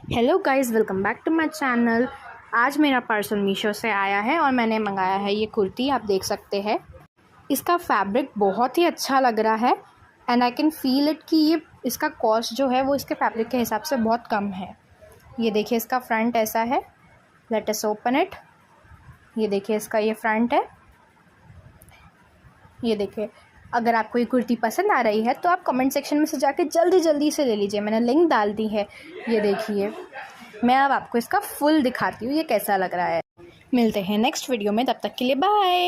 Hello guys, welcome back to my channel. आज मेरा parcel Meesho से आया है और मैंने मंगाया है ये कुर्ती। आप देख सकते हैं इसका फैब्रिक बहुत ही अच्छा लग रहा है and I can feel it कि ये इसका कॉस्ट जो है वो इसके फैब्रिक के हिसाब से बहुत कम है। ये देखिए इसका फ्रंट ऐसा है। Let us open it. ये देखिए इसका ये फ्रंट है। ये देखिए, अगर आपको ये कुर्ती पसंद आ रही है तो आप कमेंट सेक्शन में से जाके जल्दी से ले लीजिए। मैंने लिंक डाल दी है। ये देखिए, मैं अब आपको इसका फुल दिखाती हूँ ये कैसा लग रहा है। मिलते हैं नेक्स्ट वीडियो में, तब तक के लिए बाय।